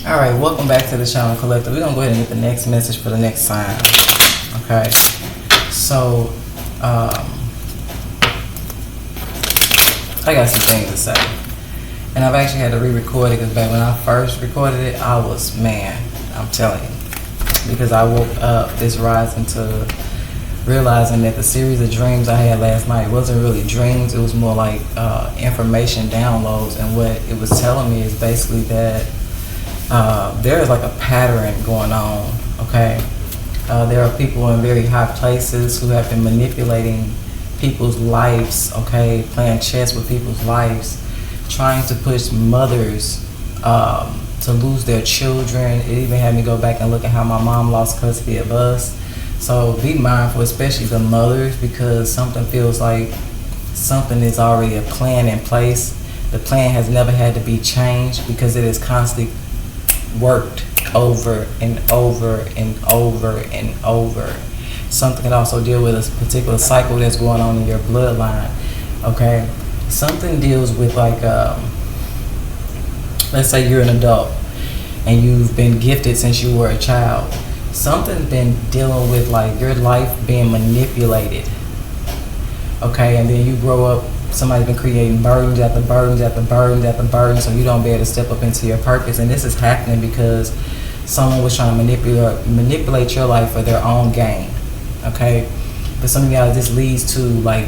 Alright, welcome back to the channel collector. We're gonna go ahead and get the next message for the next sign. Okay. So I got some things to say. And I've actually had to re-record it because back when I first recorded it, I was, man, I'm telling you. Because I woke up this rising to realizing that the series of dreams I had last night wasn't really dreams. It was more like information downloads. And what it was telling me is basically that there is like a pattern going on, okay? There are people in very high places who have been manipulating people's lives, okay? Playing chess with people's lives, trying to push mothers to lose their children. It even had me go back and look at how my mom lost custody of us. So be mindful, especially the mothers, because something feels like something is already a plan in place. The plan has never had to be changed because it is constantly worked over and over and over and over. Something can also deal with a particular cycle that's going on in your bloodline, okay? Something deals with like, let's say you're an adult and you've been gifted since you were a child. Something's been dealing with like your life being manipulated, okay? And then you grow up, somebody's been creating burdens after burdens after burdens after burdens, so you don't be able to step up into your purpose. And this is happening because someone was trying to manipulate your life for their own gain, okay? For some of y'all, this leads to like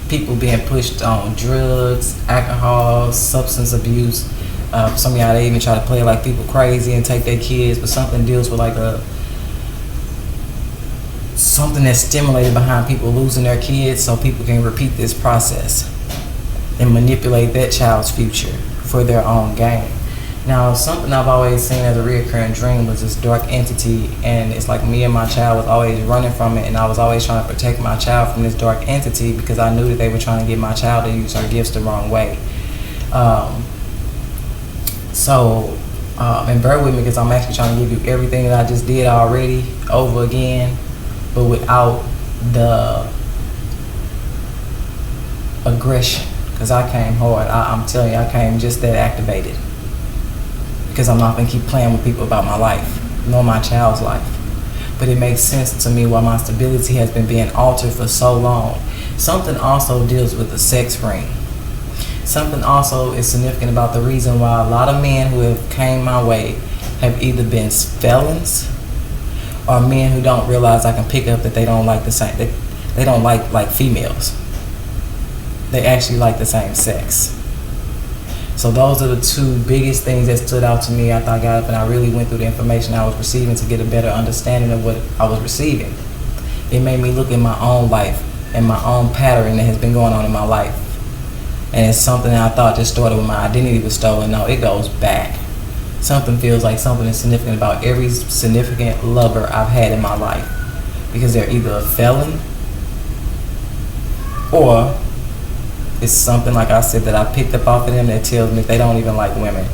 people being pushed on drugs, alcohol, substance abuse. Some of y'all, they even try to play like people crazy and take their kids, but something deals with like something that's stimulated behind people losing their kids so people can repeat this process and manipulate that child's future for their own gain. Now, something I've always seen as a reoccurring dream was this dark entity, and it's like me and my child was always running from it, and I was always trying to protect my child from this dark entity because I knew that they were trying to get my child to use her gifts the wrong way. And bear with me because I'm actually trying to give you everything that I just did already over again, but without the aggression, because I came hard. I'm telling you, I came just that activated, because I'm not going to keep playing with people about my life, nor my child's life. But it makes sense to me why my stability has been being altered for so long. Something also deals with the sex ring. Something also is significant about the reason why a lot of men who have came my way have either been felons or men who don't realize I can pick up that they don't like the same, they don't like females. They actually like the same sex. So those are the two biggest things that stood out to me after I got up and I really went through the information I was receiving to get a better understanding of what I was receiving. It made me look at my own life and my own pattern that has been going on in my life. And it's something that I thought just started when my identity was stolen. No, it goes back. Something feels like something is significant about every significant lover I've had in my life, because they're either a felon or it's something, like I said, that I picked up off of them that tells me they don't even like women.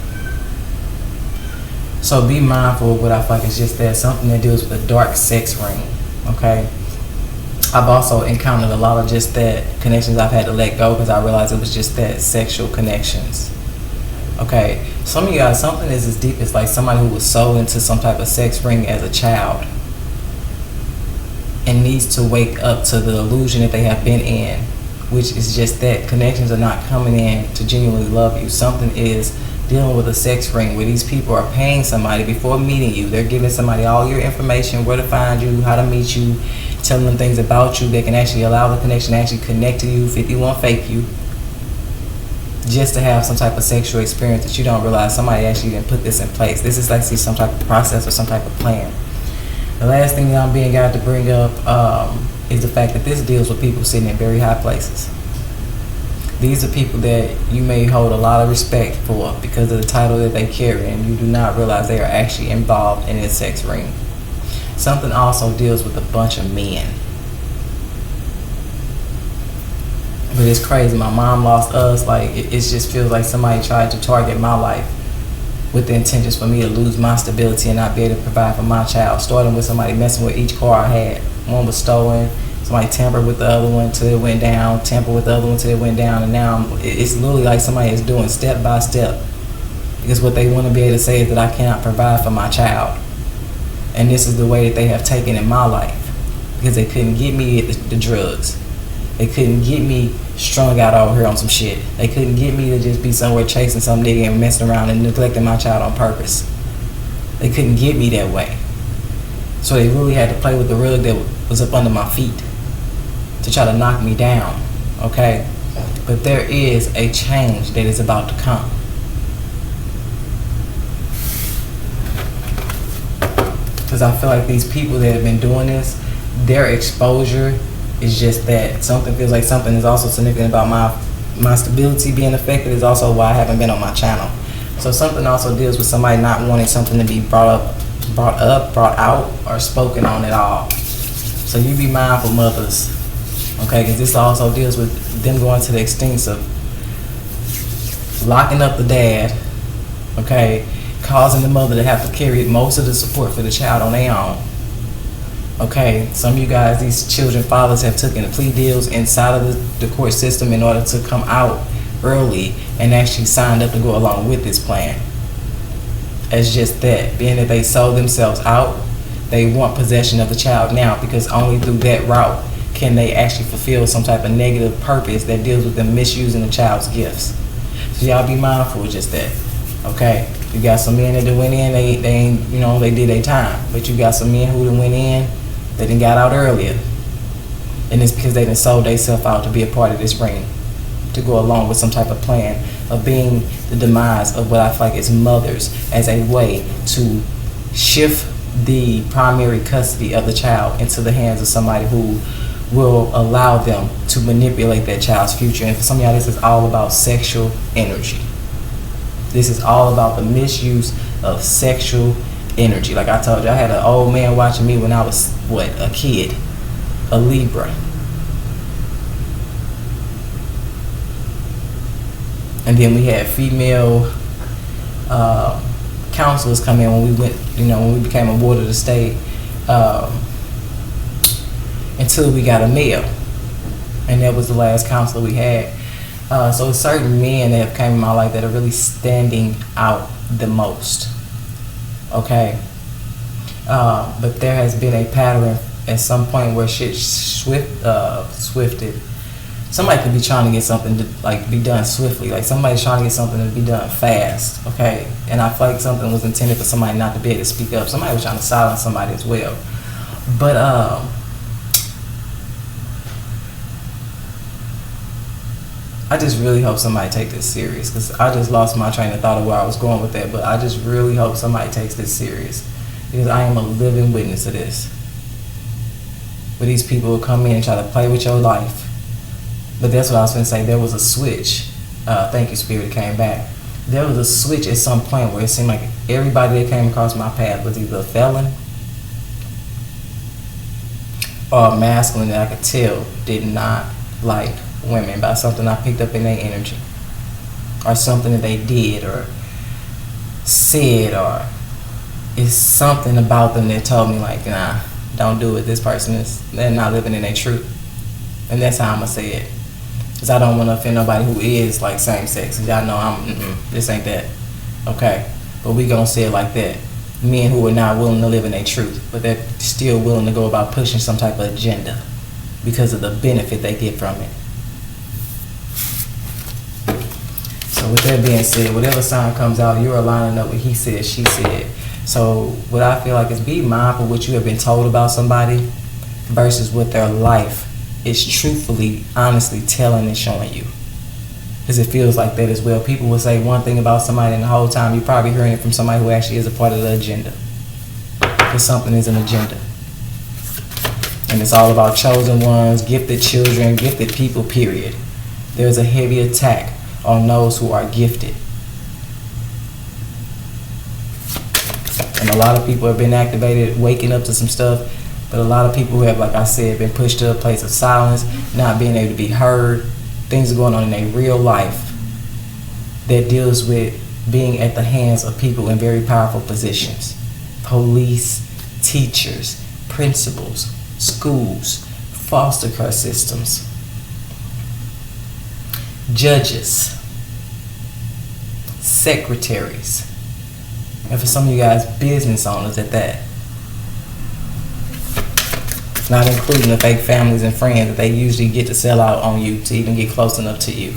So be mindful of what I feel like is just that, something that deals with a dark sex ring, okay? I've also encountered a lot of just that connections I've had to let go because I realized it was just that, sexual connections. Okay, some of you guys, something is as deep as like somebody who was sold into some type of sex ring as a child and needs to wake up to the illusion that they have been in, which is just that connections are not coming in to genuinely love you. Something is dealing with a sex ring where these people are paying somebody before meeting you. They're giving somebody all your information, where to find you, how to meet you, telling them things about you that can actually allow the connection to actually connect to you, 51 fake you, just to have some type of sexual experience that you don't realize somebody actually even put this in place. This is actually some type of process or some type of plan. The last thing that I'm being got to bring up is the fact that this deals with people sitting in very high places. These are people that you may hold a lot of respect for because of the title that they carry, and you do not realize they are actually involved in this sex ring. Something also deals with a bunch of men. But it's crazy. My mom lost us. Like, it just feels like somebody tried to target my life with the intentions for me to lose my stability and not be able to provide for my child. Starting with somebody messing with each car I had. One was stolen. Somebody tampered with the other one till it went down. Tampered with the other one till it went down. And now it's literally like somebody is doing step by step Because what they want to be able to say is that I cannot provide for my child. And this is the way that they have taken in my life. Because they couldn't get me the drugs. They couldn't get me strung out over here on some shit. They couldn't get me to just be somewhere chasing some nigga and messing around and neglecting my child on purpose. They couldn't get me that way. So they really had to play with the rug that was up under my feet to try to knock me down, okay? But there is a change that is about to come. Because I feel like these people that have been doing this, their exposure is just that. Something feels like something is also significant about my stability being affected is also why I haven't been on my channel. So something also deals with somebody not wanting something to be brought out, or spoken on at all. So you be mindful, mothers, okay? Because this also deals with them going to the extents of locking up the dad, okay? Causing the mother to have to carry most of the support for the child on their own. Okay, some of you guys, these children fathers have taken plea deals inside of the court system in order to come out early and actually signed up to go along with this plan. It's just that, being that they sold themselves out, they want possession of the child now, because only through that route can they actually fulfill some type of negative purpose that deals with them misusing the child's gifts. So y'all be mindful of just that, okay? You got some men that went in, they ain't, you know, they did their time. But you got some men who done went in, they done got out earlier. And it's because they done sold themselves out to be a part of this ring, to go along with some type of plan of being the demise of what I feel like is mothers, as a way to shift the primary custody of the child into the hands of somebody who will allow them to manipulate that child's future. And for some of y'all, this is all about sexual energy. This is all about the misuse of sexual energy. Like I told you, I had an old man watching me when I was, a kid, a Libra. And then we had female counselors come in when we went, when we became a ward of the state, until we got a male. And that was the last counselor we had. So certain men that have came in my life that are really standing out the most, okay? But there has been a pattern at some point where shit swifted. Somebody could be trying to get something to be done swiftly. Like somebody's trying to get something to be done fast, okay? And I feel like something was intended for somebody not to be able to speak up. Somebody was trying to silence somebody as well. But I just really hope somebody take this serious, because I just lost my train of thought of where I was going with that. But I just really hope somebody takes this serious, because I am a living witness of this. Where these people will come in and try to play with your life. But that's what I was going to say. There was a switch. Thank you, Spirit, came back. There was a switch at some point where it seemed like everybody that came across my path was either a felon or a masculine that I could tell did not like women by something I picked up in their energy, or something that they did or said, or it's something about them that told me like, nah, don't do it. This person they're not living in their truth. And that's how I'm gonna say it, because I don't want to offend nobody who is like same sex. Y'all know this ain't that, okay? But we gonna say it like that. Men who are not willing to live in their truth, but they're still willing to go about pushing some type of agenda because of the benefit they get from it. So with that being said, whatever sign comes out, you're aligning up with he said, she said. So what I feel like is, be mindful what you have been told about somebody versus what their life is truthfully, honestly telling and showing you. Because it feels like that as well. People will say one thing about somebody, and the whole time you're probably hearing it from somebody who actually is a part of the agenda. Because something is an agenda. And it's all about chosen ones, gifted children, gifted people, period. There's a heavy attack on those who are gifted. And a lot of people have been activated, waking up to some stuff. But a lot of people who have, like I said, been pushed to a place of silence, not being able to be heard. Things are going on in their real life that deals with being at the hands of people in very powerful positions. Police, teachers, principals, schools, foster care systems, judges, secretaries. And for some of you guys, business owners at that. Not including the fake families and friends that they usually get to sell out on you to even get close enough to you.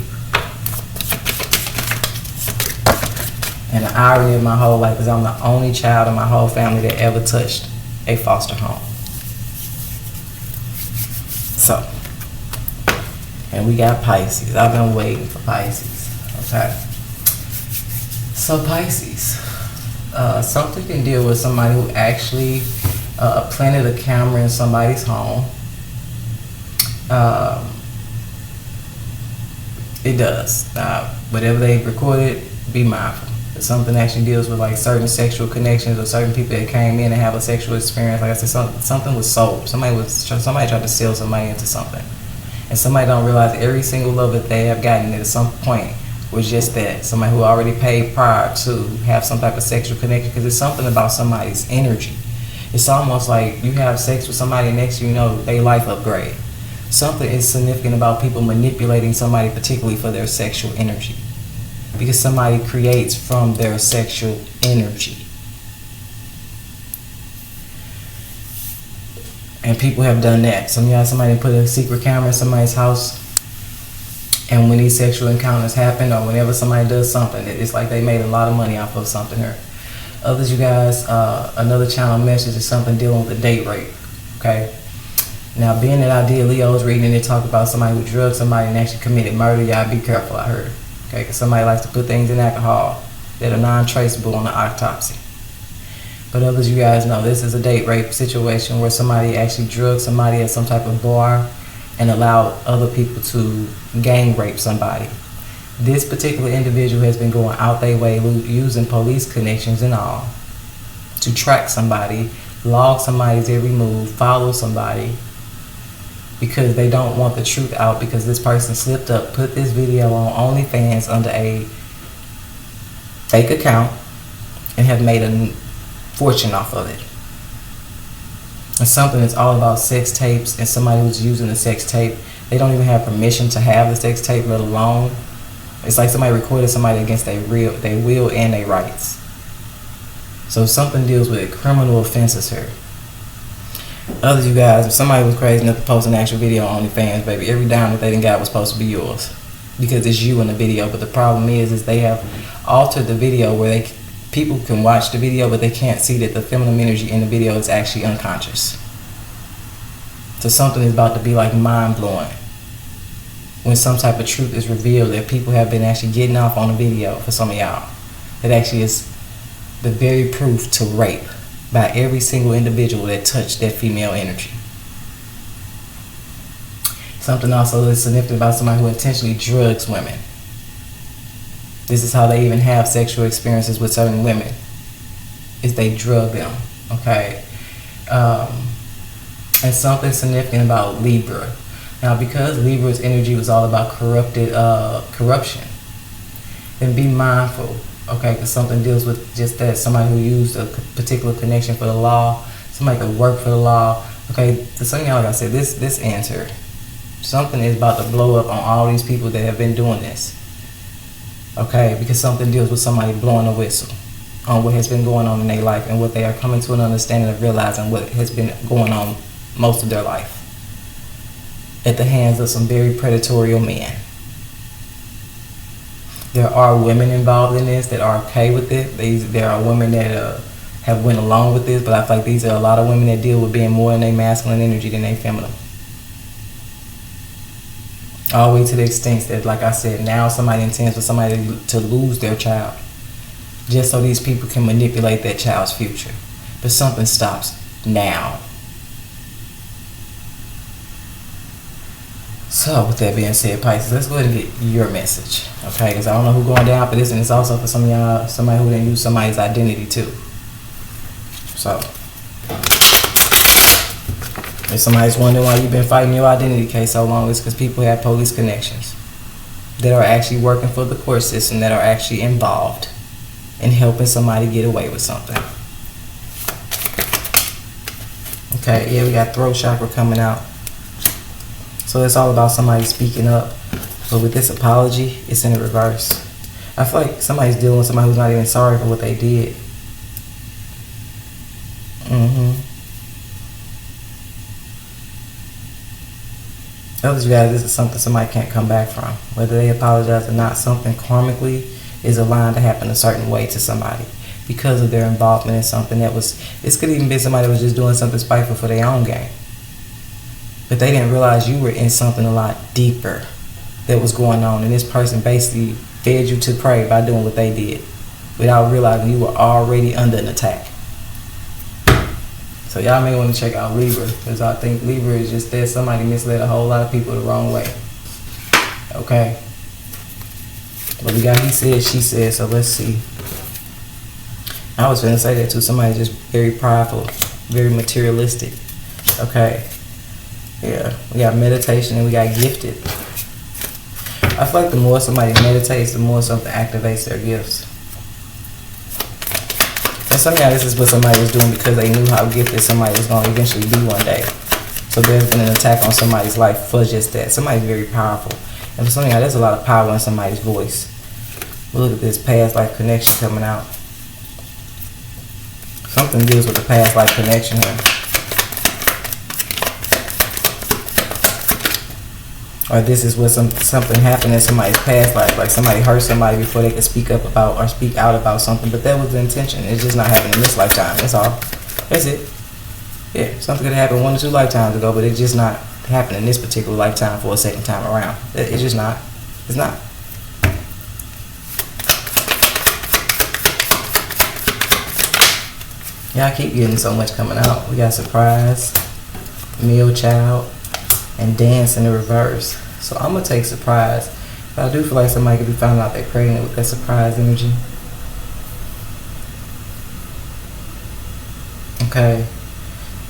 And the irony of my whole life is I'm the only child in my whole family that ever touched a foster home. So, and we got Pisces. I've been waiting for Pisces. Okay. So Pisces, something can deal with somebody who actually planted a camera in somebody's home. It does. Whatever they recorded, be mindful. If something actually deals with like certain sexual connections or certain people that came in and have a sexual experience, like I said, something was sold. Somebody tried to sell somebody into something, and somebody don't realize every single love that they have gotten at some point was just that, somebody who already paid prior to have some type of sexual connection, because it's something about somebody's energy. It's almost like you have sex with somebody and next you know they life upgrade. Something is significant about people manipulating somebody, particularly for their sexual energy, because somebody creates from their sexual energy. And people have done that. Somebody put a secret camera in somebody's house, and when these sexual encounters happen, or whenever somebody does something, it's like they made a lot of money off of something here. Others, you guys, another channel message is something dealing with a date rape. Okay. Now, being that I did Leo's reading and it talked about somebody who drugged somebody and actually committed murder, y'all be careful, I heard. Okay, because somebody likes to put things in alcohol that are non-traceable on the autopsy. But others, you guys know, this is a date rape situation where somebody actually drugged somebody at some type of bar and allowed other people to gang rape somebody. This particular individual has been going out their way using police connections and all to track somebody, log somebody's every move, follow somebody, because they don't want the truth out, because this person slipped up, put this video on OnlyFans under a fake account and have made a fortune off of it. And something that's all about sex tapes, and somebody who's using the sex tape, they don't even have permission to have the sex tape, let alone. It's like somebody recorded somebody against their will and their rights. So something deals with criminal offenses here. Others, you guys, if somebody was crazy enough to post an actual video on OnlyFans, baby, every dime that they done got was supposed to be yours, because it's you in the video. But the problem is they have altered the video where people can watch the video, but they can't see that the feminine energy in the video is actually unconscious. So something is about to be like mind-blowing when some type of truth is revealed that people have been actually getting off on the video for some of y'all. That actually is the very proof to rape by every single individual that touched that female energy. Something also that's significant about somebody who intentionally drugs women. This is how they even have sexual experiences with certain women, is they drug them, okay? And something significant about Libra. Now, because Libra's energy was all about corruption, then be mindful, okay? Because something deals with just that. Somebody who used a particular connection for the law, somebody could work for the law, okay? To some of y'all, like I said, this answer, something is about to blow up on all these people that have been doing this, okay? Because something deals with somebody blowing a whistle on what has been going on in their life and what they are coming to an understanding of realizing what has been going on most of their life at the hands of some very predatory men. There are women involved in this that are okay with it. There are women that have went along with this, but I feel like these are a lot of women that deal with being more in their masculine energy than their feminine. All the way to the extent that, like I said, now somebody intends for somebody to lose their child just so these people can manipulate that child's future. But something stops now. So, with that being said, Pisces, let's go ahead and get your message, okay? Because I don't know who's going down for this, and it's also for some of y'all, somebody who didn't use somebody's identity too. So, if somebody's wondering why you've been fighting your identity case so long, it's because people have police connections that are actually working for the court system, that are actually involved in helping somebody get away with something. Okay, yeah, we got throat chakra coming out. So it's all about somebody speaking up. But with this apology, it's in the reverse. I feel like somebody's dealing with somebody who's not even sorry for what they did. Others, you guys, this is something somebody can't come back from. Whether they apologize or not, something karmically is aligned to happen a certain way to somebody because of their involvement in something that was, this could even be somebody that was just doing something spiteful for their own gain. But they didn't realize you were in something a lot deeper that was going on, and this person basically fed you to prey by doing what they did without realizing you were already under an attack. So y'all may want to check out Libra, because I think Libra is just that somebody misled a whole lot of people the wrong way. Okay? But we got he said, she said, so let's see. I was going to say that too. Somebody just very prideful, very materialistic. Okay? Yeah. We got meditation and we got gifted. I feel like the more somebody meditates, the more something activates their gifts. And some of y'all, this is what somebody was doing because they knew how gifted somebody was going to eventually be one day. So there's been an attack on somebody's life for just that. Somebody's very powerful. And for some of y'all, there's a lot of power in somebody's voice. Look at this past life connection coming out. Something deals with the past life connection here. Or this is what something happened in somebody's past life, like somebody hurt somebody before they could speak up about or speak out about something, but that was the intention. It's just not happening in this lifetime. That's all. That's it. Yeah, something could have happened 1 or 2 lifetimes ago, but it's just not happening in this particular lifetime for a second time around. It's just not. It's not. Y'all keep getting so much coming out. We got surprise, meal child, and dance in the reverse. So I'm going to take surprise. But I do feel like somebody could be finding out they're pregnant with that surprise energy. Okay.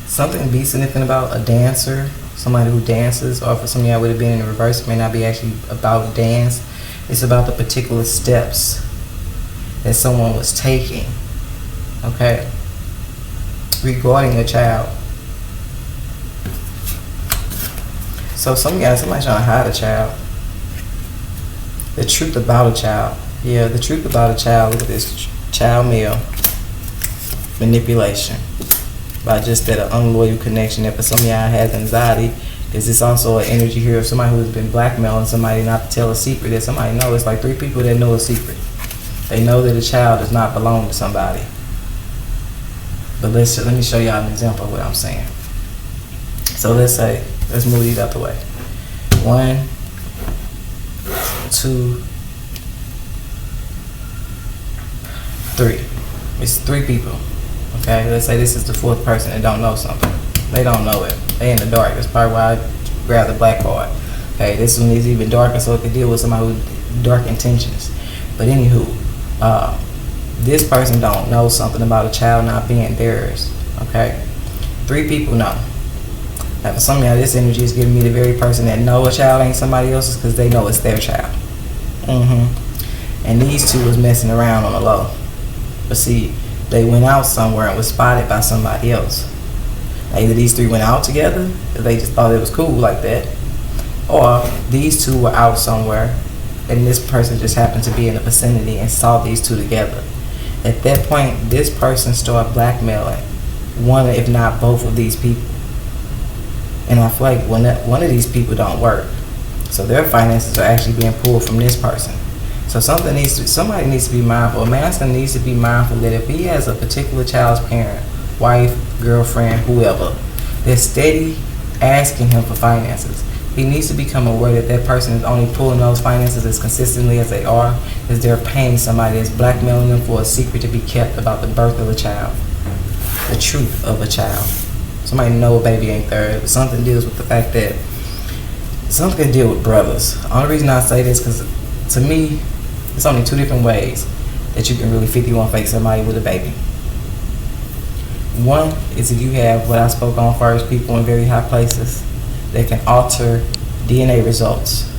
Something to be significant about a dancer, somebody who dances, or for some of y'all would have been in the reverse, it may not be actually about dance. It's about the particular steps that someone was taking. Okay. Regarding a child. So some guys, somebody's trying to hide a child. The truth about a child. Yeah, the truth about a child. Look at this. Child male. Manipulation. By just that unloyal connection that for some of y'all has anxiety. Is this also an energy here of somebody who's been blackmailing somebody not to tell a secret that somebody knows? It's like 3 people that know a secret. They know that a child does not belong to somebody. But let me show y'all an example of what I'm saying. So let's say, let's move these out the way. 1, 2, 3. It's 3 people. Okay, let's say this is the 4th person that don't know something. They don't know it. They in the dark. That's probably why I grabbed the black card. Okay, this one is even darker, so it could deal with somebody with dark intentions. But anywho, this person don't know something about a child not being theirs. Okay, 3 people know. Now for some of y'all, this energy is giving me the very person that know a child ain't somebody else's because they know it's their child. And these 2 was messing around on the low. But see, they went out somewhere and was spotted by somebody else. Now either these 3 went out together, or they just thought it was cool like that, or these 2 were out somewhere and this person just happened to be in the vicinity and saw these 2 together. At that point, this person started blackmailing one, if not both of these people. And I feel like one of these people don't work, so their finances are actually being pulled from this person. So somebody needs to be mindful. A masculine needs to be mindful that if he has a particular child's parent, wife, girlfriend, whoever, they're steady asking him for finances, he needs to become aware that that person is only pulling those finances as consistently as they are, as they're paying somebody that's blackmailing them for a secret to be kept about the birth of a child, the truth of a child. Somebody know a baby ain't theirs. Something deals with the fact that something can deal with brothers. The only reason I say this because to me, it's only 2 different ways that you can really 51 fake somebody with a baby. One is if you have what I spoke on first, people in very high places that can alter DNA results.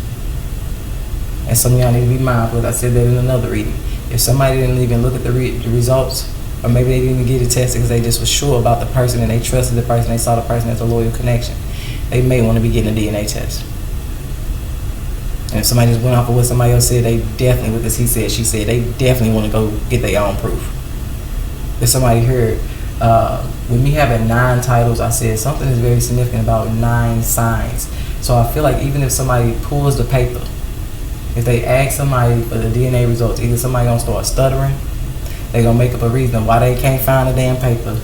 And some of y'all need to be mindful. I said that in another reading. If somebody didn't even look at the results, or maybe they didn't even get it tested because they just was sure about the person and they trusted the person, they saw the person as a loyal connection, they may want to be getting a DNA test. And if somebody just went off of what somebody else said, they definitely, with this he said, she said, they definitely want to go get their own proof. If somebody heard, with me having 9 titles, I said something is very significant about 9 signs. So I feel like even if somebody pulls the paper, if they ask somebody for the DNA results, either somebody gonna start stuttering, they gonna make up a reason why they can't find the damn paper,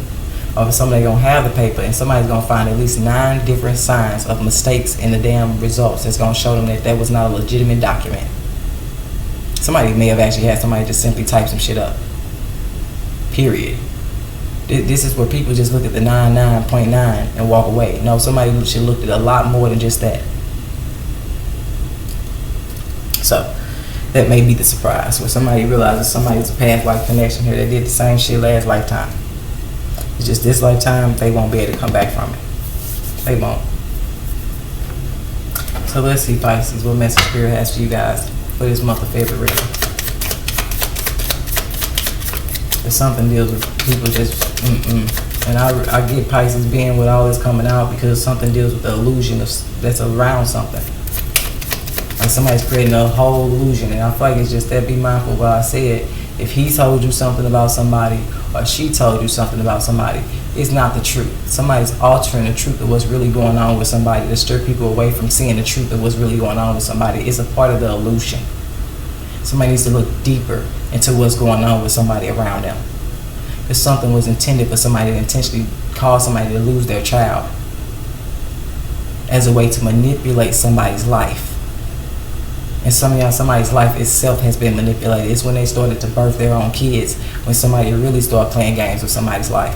or if somebody gonna have the paper and somebody's gonna find at least 9 different signs of mistakes in the damn results that's gonna show them that that was not a legitimate document. Somebody may have actually had somebody just simply type some shit up. Period. This is where people just look at the 99.9 and walk away. No, somebody should look at a lot more than just that. So that may be the surprise, where somebody realizes somebody's a past life connection here that did the same shit last lifetime. It's just this lifetime, they won't be able to come back from it. They won't. So let's see, Pisces, what message Spirit has for you guys for this month of February. If something deals with people just, And I get Pisces being with all this coming out because something deals with the illusion that's around something. Like somebody's creating a whole illusion, and I feel like it's just that, be mindful of what I said. If he told you something about somebody, or she told you something about somebody, it's not the truth. Somebody's altering the truth of what's really going on with somebody to steer people away from seeing the truth of what's really going on with somebody. It's a part of the illusion. Somebody needs to look deeper into what's going on with somebody around them. If something was intended for somebody to intentionally cause somebody to lose their child as a way to manipulate somebody's life. And somebody's life itself has been manipulated. It's when they started to birth their own kids, when somebody really started playing games with somebody's life.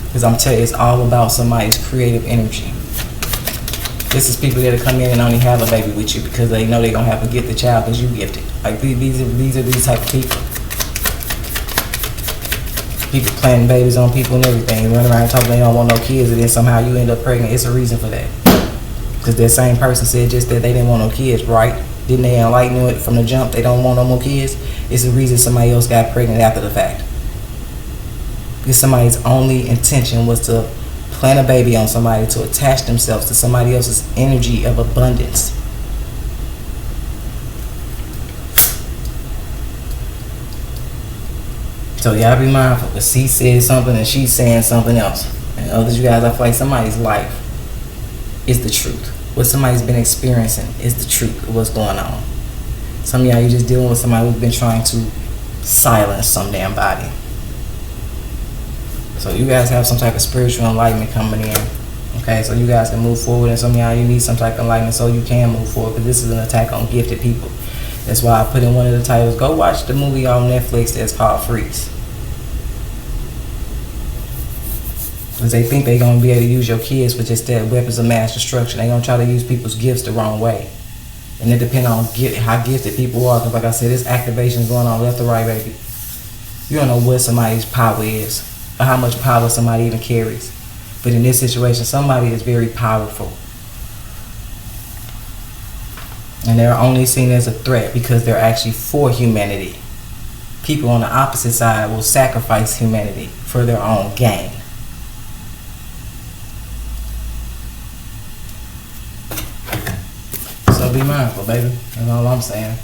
Because I'm telling you, it's all about somebody's creative energy. This is people that come in and only have a baby with you because they know they're going to have a gifted child because you gifted. Like these are these type of people. People planting babies on people and everything. Run around talking they don't want no kids, and then somehow you end up pregnant. It's a reason for that. Because that same person said just that they didn't want no kids, right? Didn't they enlighten it from the jump? They don't want no more kids. It's the reason somebody else got pregnant after the fact. Because somebody's only intention was to plant a baby on somebody to attach themselves to somebody else's energy of abundance. So y'all be mindful, because he said something and she's saying something else. And others, you guys, I feel like somebody's life is the truth. What somebody's been experiencing is the truth of what's going on. Some of y'all, you're just dealing with somebody who's been trying to silence some damn body. So you guys have some type of spiritual enlightenment coming in. Okay, so you guys can move forward, and some of y'all, you need some type of enlightenment so you can move forward, because this is an attack on gifted people. That's why I put in one of the titles, go watch the movie on Netflix that's called Freaks. Because they think they're going to be able to use your kids for just that, weapons of mass destruction. They're going to try to use people's gifts the wrong way. And it depends on how gifted people are. Because like I said, this activation is going on left or right, baby. You don't know what somebody's power is, or how much power somebody even carries. But in this situation, somebody is very powerful. And they're only seen as a threat because they're actually for humanity. People on the opposite side will sacrifice humanity for their own gain. So be mindful, baby. That's all I'm saying.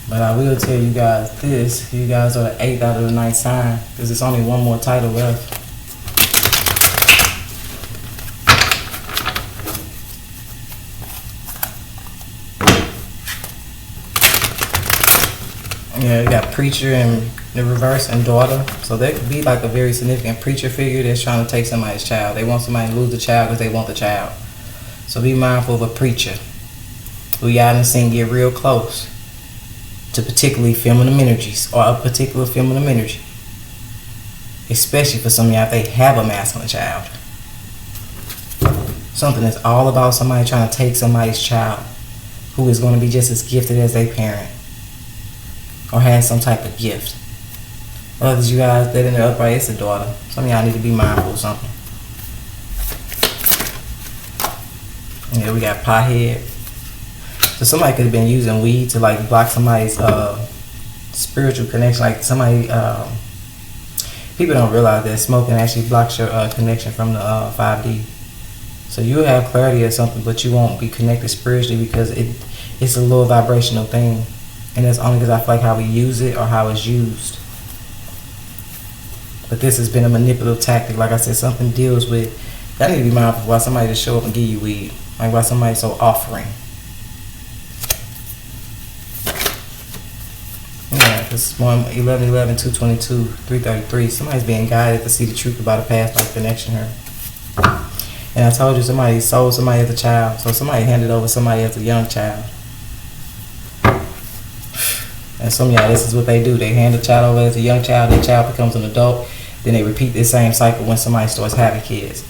But I will tell you guys this. You guys are the 8th out of the 9th sign, because there's only one more title left. Yeah, you got preacher in the reverse and daughter. So that could be like a very significant preacher figure that's trying to take somebody's child. They want somebody to lose the child because they want the child. So be mindful of a preacher who y'all done seen get real close to particularly feminine energies, or a particular feminine energy. Especially for some of y'all if they have a masculine child. Something that's all about somebody trying to take somebody's child who is going to be just as gifted as their parent, or has some type of gift. Others, you guys that in the upright, it's a daughter. Some of y'all need to be mindful of something. Yeah, we got pothead. So somebody could have been using weed to like block somebody's spiritual connection. Like somebody, people don't realize that smoking actually blocks your connection from the 5D. So you'll have clarity or something, but you won't be connected spiritually because it's a low vibrational thing. And that's only because I feel like how we use it or how it's used. But this has been a manipulative tactic. Like I said, something deals with, y'all need to be mindful why somebody just show up and give you weed. Like why somebody's so offering. Yeah, this one 11/11/222/333. Somebody's being guided to see the truth about a past life connection here. And I told you somebody sold somebody as a child, so somebody handed over somebody as a young child. And some of y'all, this is what they do. They hand the child over as a young child, their child becomes an adult, then they repeat this same cycle when somebody starts having kids.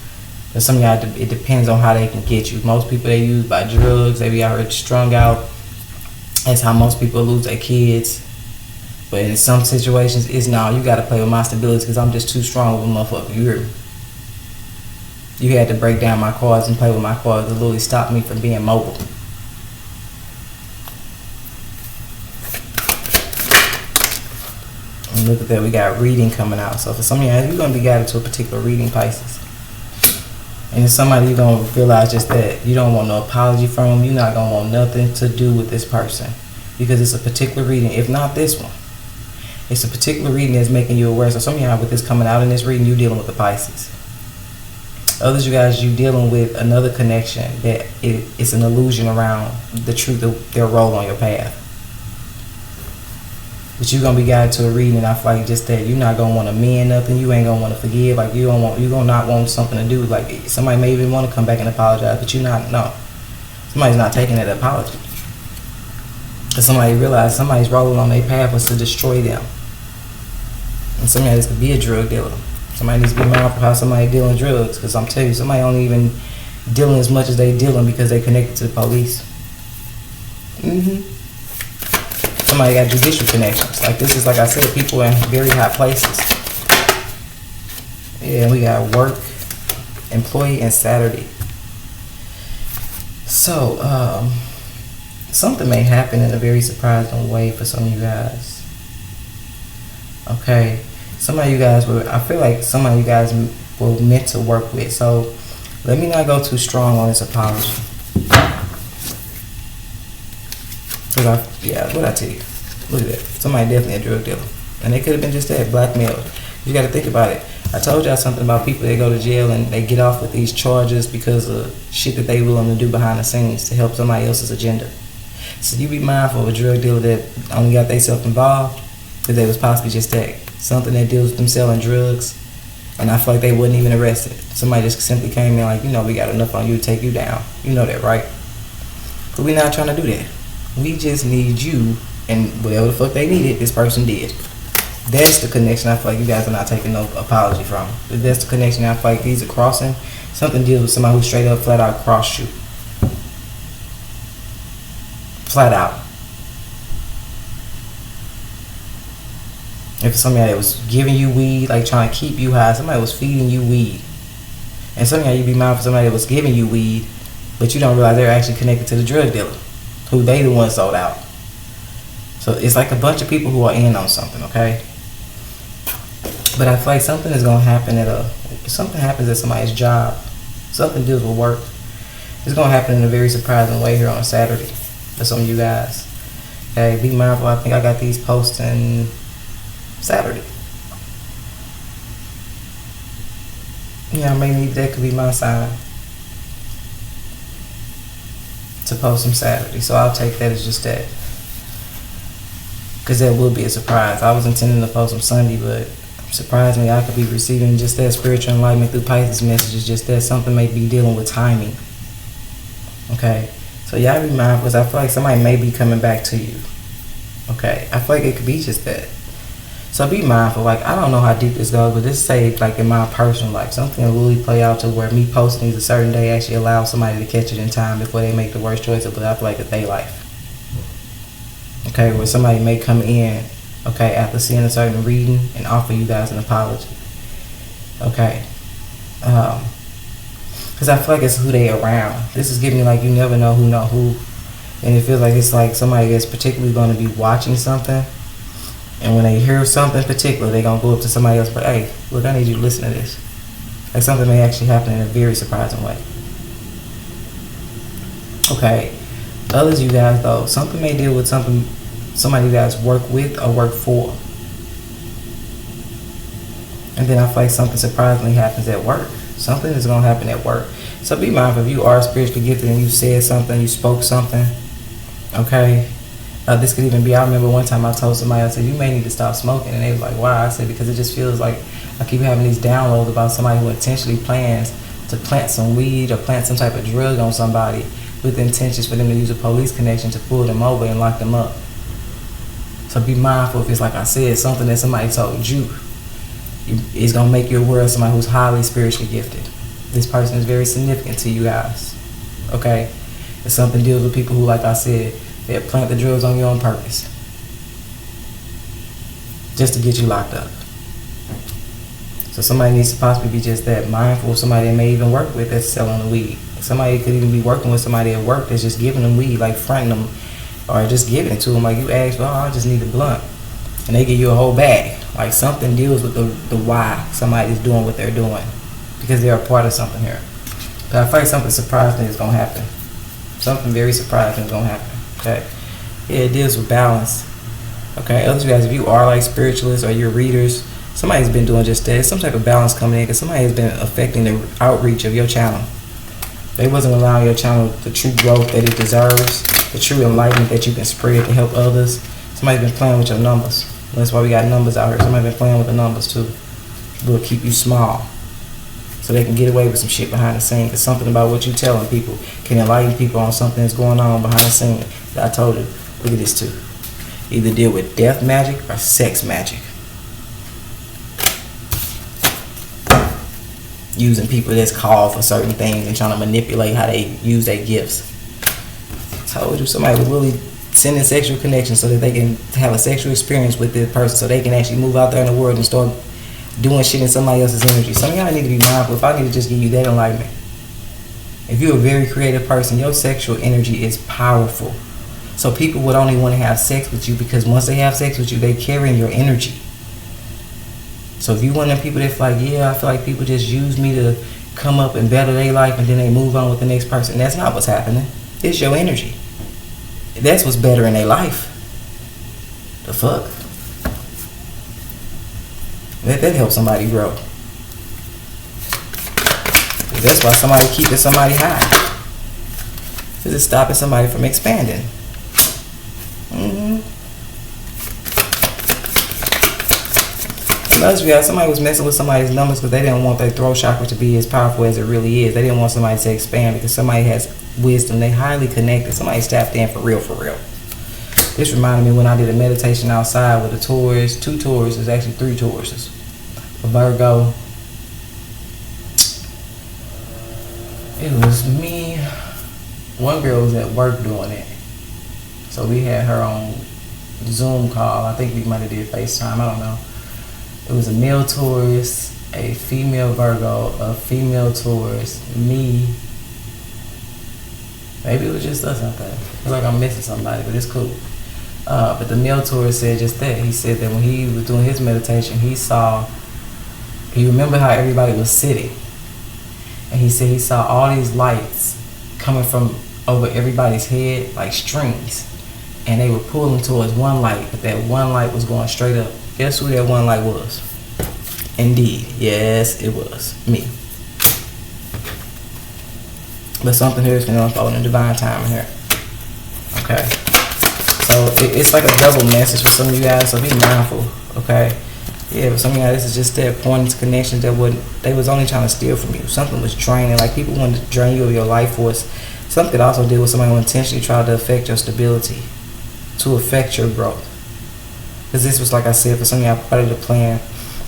But some of y'all, it depends on how they can get you. Most people they use by drugs, they be out here strung out. That's how most people lose their kids. But in some situations, it's now you got to play with my stability because I'm just too strong of a motherfucker. You hear me? You had to break down my cards and play with my cards to literally stop me from being mobile. And look at that, we got reading coming out. So for some of y'all, you're going to be guided to a particular reading, Pisces. And it's somebody you're going to realize just that you don't want no apology from them. You're not going to want nothing to do with this person. Because it's a particular reading, if not this one. It's a particular reading that's making you aware. So some of y'all with this coming out in this reading, you're dealing with the Pisces. Others, you guys, you dealing with another connection that it's an illusion around the truth of their role on your path. But you're gonna be guided to a reading, and I feel like just that you're not gonna want to mend nothing. You ain't gonna want to forgive. Like you're gonna not want something to do. Like somebody may even want to come back and apologize, but you're not. No, somebody's not taking that apology. Cause somebody realized somebody's rolling on their path was to destroy them. And somebody this could be a drug dealer. Somebody needs to be mindful how somebody dealing drugs. Cause I'm telling you, somebody only even dealing as much as they dealing because they connected to the police. Somebody got judicial connections. Like this is, like I said, people in very high places. Yeah, we got work, employee, and Saturday. So, something may happen in a very surprising way for some of you guys. Okay, some of you guys I feel like some of you guys were meant to work with. So, let me not go too strong on this apology. What'd I tell you? Look at that. Somebody definitely a drug dealer. And they could have been just that, blackmailed. You got to think about it. I told y'all something about people that go to jail and they get off with these charges because of shit that they willing to do behind the scenes to help somebody else's agenda. So you be mindful of a drug dealer that only got themselves involved because they was possibly just that. Something that deals with them selling drugs. And I feel like they wasn't even arrested. Somebody just simply came in like, we got enough on you to take you down. You know that, right? But we not trying to do that. We just need you, and whatever the fuck they needed, this person did. That's the connection I feel like you guys are not taking no apology from. That's the connection I feel like these are crossing. Something deals with somebody who straight up, flat out crossed you. Flat out. If somebody that was giving you weed, like trying to keep you high, somebody was feeding you weed. And somebody you be mindful of somebody that was giving you weed, but you don't realize they're actually connected to the drug dealer, who they the one sold out. So it's like a bunch of people who are in on something, okay? But I feel like something is gonna happen something happens at somebody's job. Something deals with work. It's gonna happen in a very surprising way here on Saturday for some of you guys. Okay, be mindful. I think I got these posts in Saturday. Yeah, maybe that could be my sign to post them Saturday. So I'll take that as just that. Because that will be a surprise. I was intending to post them Sunday, but surprisingly, I could be receiving just that spiritual enlightenment through Pisces messages. Just that something may be dealing with timing. Okay? So y'all be mindful because I feel like somebody may be coming back to you. Okay? I feel like it could be just that. So be mindful. Like, I don't know how deep this goes, but this say, like, in my personal life, something will really play out to where me posting these a certain day actually allows somebody to catch it in time before they make the worst choice of what I feel like a day life. Okay, where somebody may come in, okay, after seeing a certain reading and offer you guys an apology. Okay. Because I feel like it's who they around. This is giving me like you never know who. And it feels like it's like somebody that's particularly going to be watching something. And when they hear something particular, they're going to go up to somebody else, but hey, look, I need you to listen to this. Like something may actually happen in a very surprising way. Okay. Others of you guys, though, something may deal with somebody you guys work with or work for. And then I feel like something surprisingly happens at work. Something is going to happen at work. So be mindful, if you are spiritually gifted and you said something, you spoke something, okay? This could even be, I remember one time I told somebody, I said, you may need to stop smoking. And they was like, why? I said, because it just feels like I keep having these downloads about somebody who intentionally plans to plant some weed or plant some type of drug on somebody with intentions for them to use a police connection to pull them over and lock them up. So be mindful if it's like I said, something that somebody told you. It's going to make you aware of somebody who's highly spiritually gifted. This person is very significant to you guys. Okay? If something deals with people who, like I said, they plant the drugs on you on purpose. Just to get you locked up. So somebody needs to possibly be just that mindful of somebody they may even work with that's selling the weed. Somebody could even be working with somebody at work that's just giving them weed, like fronting them, or just giving it to them. Like you ask, well, I just need a blunt. And they give you a whole bag. Like something deals with the why somebody's doing what they're doing. Because they're a part of something here. But I feel like something surprising is going to happen. Something very surprising is going to happen. Okay? Yeah, it deals with balance. Okay? Others of you guys, if you are like spiritualists or you're readers, somebody's been doing just that. There's some type of balance coming in because somebody has been affecting the outreach of your channel. They wasn't allowing your channel the true growth that it deserves, the true enlightenment that you can spread to help others. Somebody's been playing with your numbers. That's why we got numbers out here. Somebody's been playing with the numbers too. Will keep you small. So they can get away with some shit behind the scenes. Because something about what you telling people can enlighten people on something that's going on behind the scenes. I told you, look at this too. Either deal with death magic or sex magic. Using people that's called for certain things and trying to manipulate how they use their gifts. I told you, somebody was really sending sexual connections so that they can have a sexual experience with this person so they can actually move out there in the world and start doing shit in somebody else's energy. Some of y'all need to be mindful. If I need to just give you that enlightenment. If you're a very creative person, your sexual energy is powerful. So people would only want to have sex with you because once they have sex with you, they carry your energy. So if you one of them people that's like, yeah, I feel like people just use me to come up and better their life and then they move on with the next person. That's not what's happening. It's your energy. That's what's better in their life. The fuck? Let that help somebody grow. That's why somebody keeping somebody high. Because it's stopping somebody from expanding. Unless you got somebody was messing with somebody's numbers because they didn't want their throat chakra to be as powerful as it really is. They didn't want somebody to expand because somebody has wisdom. They highly connected. Somebody's tapped in for real, for real. This reminded me when I did a meditation outside with a Taurus, 2 Tauruses, actually 3 Tauruses. A Virgo. It was me. One girl was at work doing it. So we had her on Zoom call. I think we might have did FaceTime. I don't know. It was a male Taurus, a female Virgo, a female Taurus, me. Maybe it was just us out there. I feel like I'm missing somebody, but it's cool. But the male Taurus said just that. He said that when he was doing his meditation, he remembered how everybody was sitting. And he said he saw all these lights coming from over everybody's head like strings. And they were pulling towards one light, but that one light was going straight up. Guess who that one light was? Indeed. Yes, it was. Me. But something here is going to unfold in divine time here. Okay. So it's like a double message for some of you guys, so be mindful. Okay. Yeah, but some of you guys, this is just their pointing to connections that they was only trying to steal from you. Something was draining, like people wanted to drain you of your life force. Something could also deal with somebody who intentionally tried to affect your stability, to affect your growth. Because this was, like I said, for some of y'all part of the plan.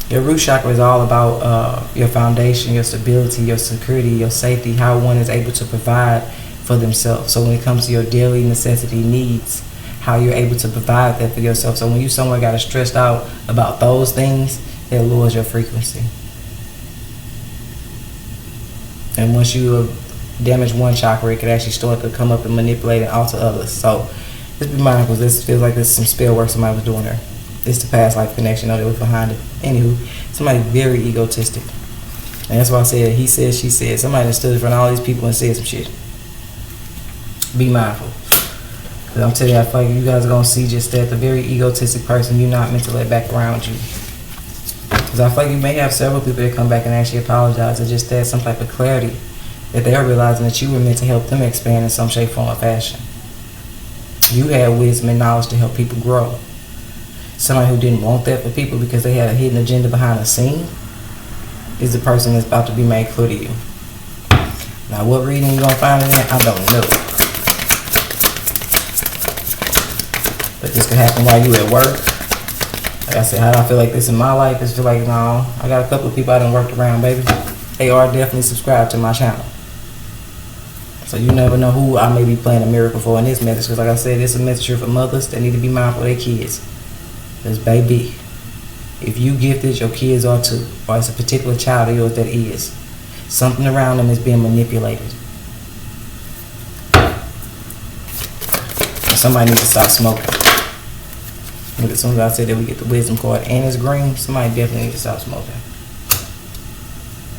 Your root chakra is all about your foundation, your stability, your security, your safety, how one is able to provide for themselves. So when it comes to your daily necessity needs, how you're able to provide that for yourself. So when you somewhere got stressed out about those things, it lowers your frequency. And once you damage one chakra, it could actually start to come up and manipulate and alter others. So just be mindful. This feels like there's some spell work somebody was doing there. It's the past life connection. That was behind it. Anywho, somebody very egotistic. And that's why I said he said, she said. Somebody that stood in front of all these people and said some shit. Be mindful. Because I'm telling you, I feel like you guys are going to see just that. The very egotistic person you're not meant to let back around you. Because I feel like you may have several people that come back and actually apologize. It's just that some type of clarity that they're realizing that you were meant to help them expand in some shape, form, or fashion. You had wisdom and knowledge to help people grow. Somebody who didn't want that for people because they had a hidden agenda behind the scene is the person that's about to be made clear to you. Now, what reading you're going to find in there, I don't know. But this could happen while you at work. Like I said, how do I feel like this in my life? I feel like, no, I got a couple of people I done worked around, baby. They are definitely subscribed to my channel. So you never know who I may be playing a miracle for in this message. Because like I said, it's a message here for mothers that need to be mindful of their kids. Because baby, if you gifted, your kids are too. Or it's a particular child of yours that is. Something around them is being manipulated. Somebody needs to stop smoking. Look, as soon as I said that we get the wisdom card and it's green, somebody definitely needs to stop smoking.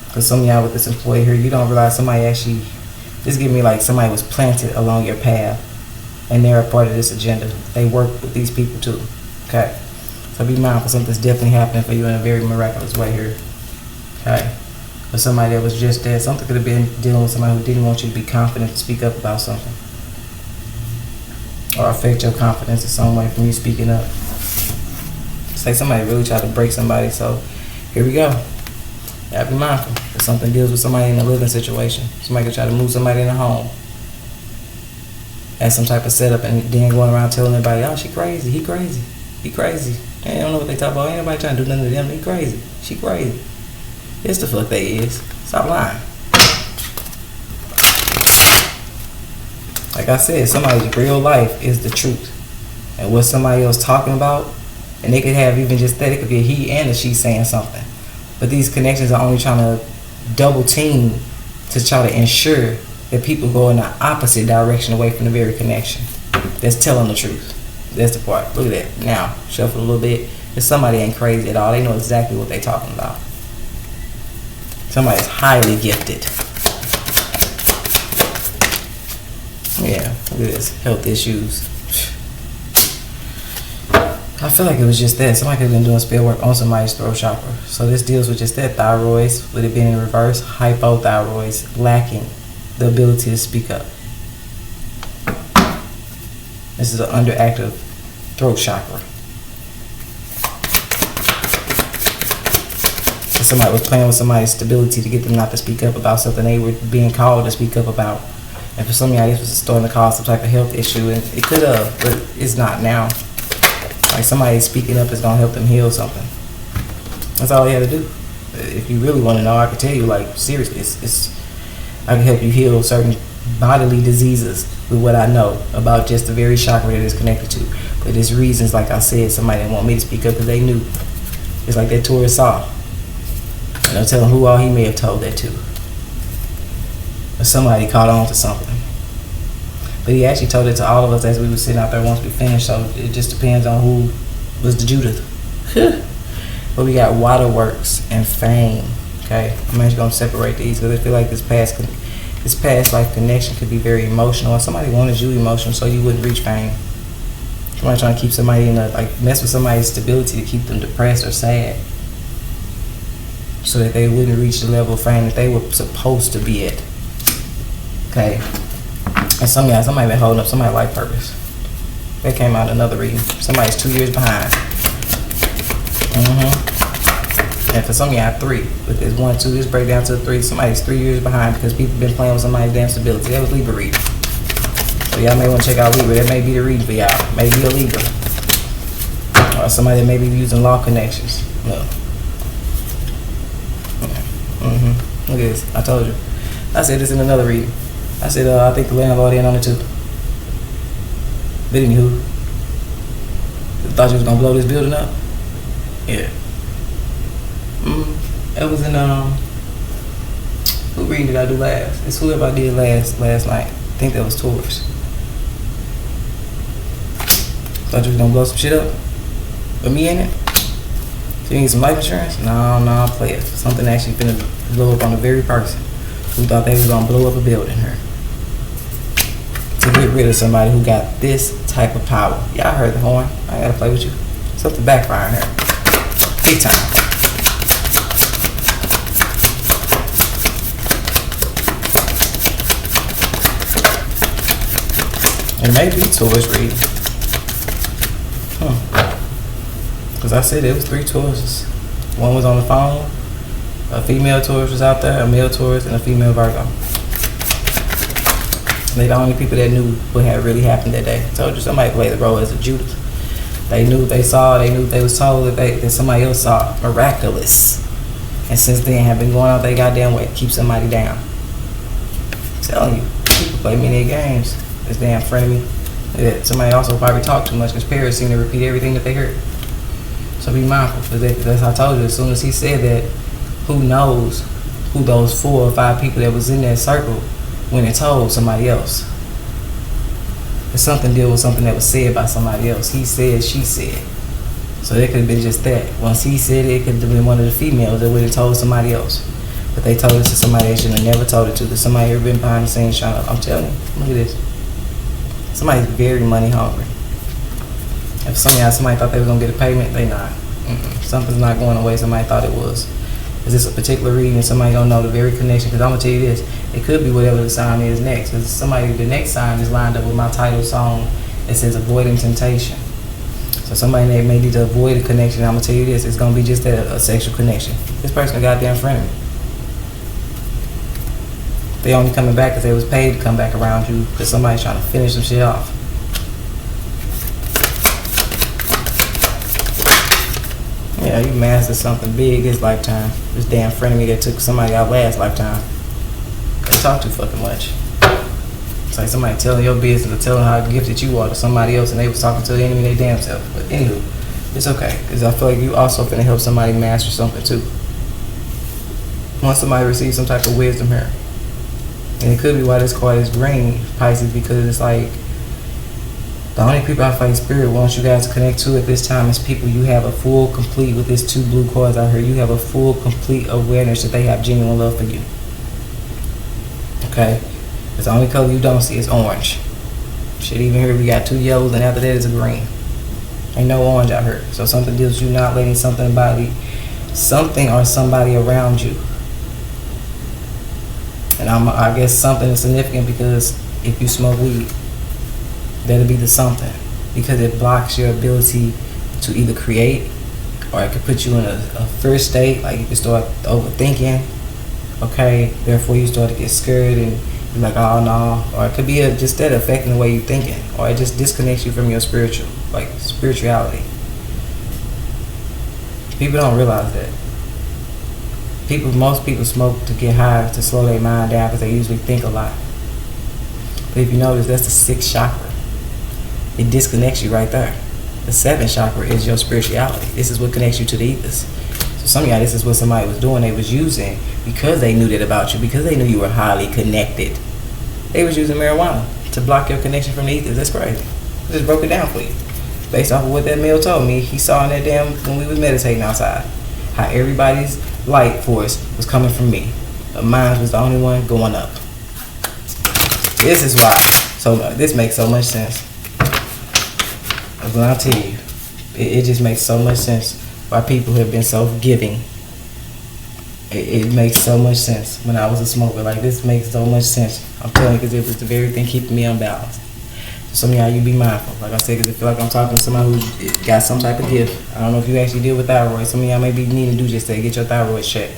Because some of y'all with this employee here, you don't realize somebody actually, this give me like somebody was planted along your path and they're a part of this agenda. They work with these people too. Okay? So be mindful, something's definitely happening for you in a very miraculous way here. Okay? Or somebody that was just dead. Something could have been dealing with somebody who didn't want you to be confident to speak up about something. Or affect your confidence in some way from you speaking up. It's like somebody really tried to break somebody, so here we go. You gotta be mindful. If something deals with somebody in a living situation, somebody could try to move somebody in a home. As some type of setup and then going around telling everybody, oh, she crazy, he crazy, he crazy. They don't know what they talk about. Ain't nobody trying to do nothing to them. He crazy, she crazy. It's the fuck they is. Stop lying. Like I said, somebody's real life is the truth. And what somebody else talking about, and they could have even just that, it could be a he and a she saying something. But these connections are only trying to double team to try to ensure that people go in the opposite direction away from the very connection that's telling the truth. That's the part. Look at that. Now, shuffle a little bit. If somebody ain't crazy at all, they know exactly what they're talking about. Somebody's highly gifted. Yeah, look at this. Health issues. I feel like it was just that. Somebody could have been doing spell work on somebody's throat chakra. So this deals with just that. Thyroids, with it being in reverse, hypothyroids, lacking the ability to speak up. This is an underactive throat chakra. And somebody was playing with somebody's stability to get them not to speak up about something they were being called to speak up about. And for some of y'all, this was starting to cause some type of health issue. And it could have, but it's not now. Like somebody speaking up is going to help them heal something. That's all they had to do. If you really want to know, I can tell you, like, seriously, I can help you heal certain bodily diseases with what I know about just the very chakra that it's connected to. But there's reasons, like I said, somebody didn't want me to speak up because they knew. It's like that tourist saw. And I'm telling who all he may have told that to. Or somebody caught on to something. But he actually told it to all of us as we were sitting out there once we finished, so it just depends on who was the Judith. But we got waterworks and fame. Okay, I'm actually gonna separate these because I feel like this past life connection could be very emotional. And somebody wanted you emotional, so you wouldn't reach fame. Somebody trying to keep somebody in mess with somebody's stability to keep them depressed or sad, so that they wouldn't reach the level of fame that they were supposed to be at. Okay. And somebody been holding up somebody's life purpose. That came out in another reading. Somebody's 2 years behind. And for some of y'all, 3. With this 1, 2, this break down to 3. Somebody's 3 years behind because people been playing with somebody's damn stability. That was Libra reading. So y'all may want to check out Libra. That may be the reading for y'all. Maybe a Libra. Or somebody that may be using law connections. No. Look at this. I told you. I said this in another reading. I said, I think the landlord in on it too. But anywho, thought you was gonna blow this building up? Yeah. It was in, who reading did I do last? It's whoever I did last night. I think that was Taurus. Thought you was gonna blow some shit up? With me in it? So you need some life insurance? No, play it. Something actually finna blow up on the very person who thought they was gonna blow up a building here. to get rid of somebody who got this type of power. Y'all heard the horn. I gotta play with you. Something backfiring here. Big time. It may be Taurus reading. Because I said it was 3 Tauruses. One was on the phone, a female Taurus was out there, a male Taurus, and a female Virgo. They're the only people that knew what had really happened that day. I told you, somebody played the role as a Judas. They knew, they saw, they knew, they was told that somebody else saw. Miraculous. And since then have been going out their goddamn way to keep somebody down. I'm telling you, people play many games. This damn frenemy. Yeah, somebody also probably talked too much because parents seem to repeat everything that they heard. So be mindful, because that's how I told you. As soon as he said that, who knows who those 4 or 5 people that was in that circle when it told somebody else. It's something deal with something that was said by somebody else. He said, she said. So it could have been just that. Once he said it, it could have been one of the females that would have told somebody else. But they told it to somebody they should have never told it to. Because somebody ever been behind the scenes trying to, I'm telling you, look at this. Somebody's very money hungry. If somebody thought they was going to get a payment, they not. Something's not going away somebody thought it was. Is this a particular reading? Somebody don't know the very connection? Because I'm going to tell you this. It could be whatever the sign is next. Because the next sign is lined up with my title song that says avoiding temptation. So somebody that may need to avoid a connection, I'm going to tell you this. It's going to be just that, a sexual connection. This person got goddamn friend of me. They only coming back because they was paid to come back around you because somebody's trying to finish some shit off. Yeah, you mastered something big this lifetime. This damn friend of me that took somebody out last lifetime. They talk too fucking much. It's like somebody telling your business or telling how gifted you are to somebody else and they was talking to the enemy they damn self. But anywho, it's okay. Because I feel like you also finna help somebody master something too. Once somebody receives some type of wisdom here. And it could be why this card is green, Pisces, because it's like the only people I fight spirit wants you guys to connect to at this time is people you have a full, complete, with these 2 blue cards out here, you have a full, complete awareness that they have genuine love for you. Okay? It's the only color you don't see is orange. Shit, even here we got 2 yellows and after that is a green. Ain't no orange out here. So something deals with you not letting something or somebody around you. And I guess something is significant because if you smoke weed, that'll be the something. Because it blocks your ability to either create or it could put you in a first state, like you can start overthinking. Okay, therefore you start to get scared and you're like, oh no. Or it could be just that affecting the way you're thinking. Or it just disconnects you from your spirituality. People don't realize that. Most people smoke to get high, to slow their mind down because they usually think a lot. But if you notice, that's the 6th chakra. It disconnects you right there. The 7th chakra is your spirituality. This is what connects you to the ethers. So some of y'all, this is what somebody was doing. They was using because they knew that about you, because they knew you were highly connected. They was using marijuana to block your connection from the ethers. That's crazy. I just broke it down for you. Based off of what that male told me, he saw in that damn, when we was meditating outside, how everybody's light force was coming from me, but mine was the only one going up. This is why. So this makes so much sense. When I tell you, it just makes so much sense why people have been so giving. It makes so much sense. When I was a smoker, like this makes so much sense. I'm telling you, because it was the very thing keeping me unbalanced. Some of y'all, you be mindful. Like I said, because I feel like I'm talking to somebody who got some type of gift. I don't know if you actually deal with thyroid. Some of y'all may be needing to do just that, get your thyroid checked.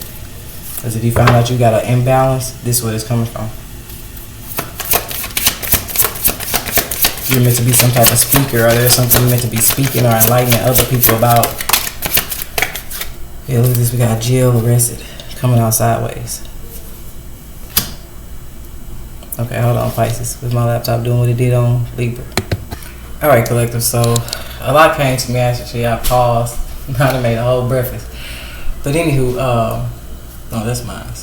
Because if you find out you got an imbalance, this is where it's coming from. You're meant to be some type of speaker, or there's something you're meant to be speaking or enlightening other people about. Yeah, look at this. We got jail arrested coming out sideways. Okay, hold on, Pisces. With my laptop doing what it did on Libra. Alright, collective. So, a lot came to me actually. I paused. Now I made a whole breakfast. But anywho, no, that's mine.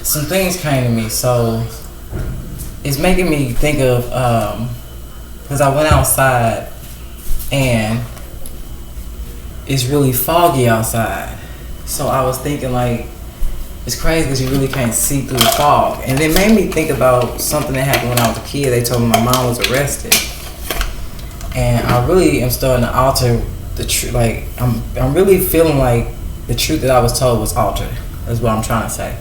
Some things came to me. So, it's making me think of, because I went outside and it's really foggy outside. So I was thinking like, it's crazy because you really can't see through the fog. And it made me think about something that happened when I was a kid. They told me my mom was arrested, and I really am starting to alter the truth. Like I'm really feeling like the truth that I was told was altered. That's what I'm trying to say.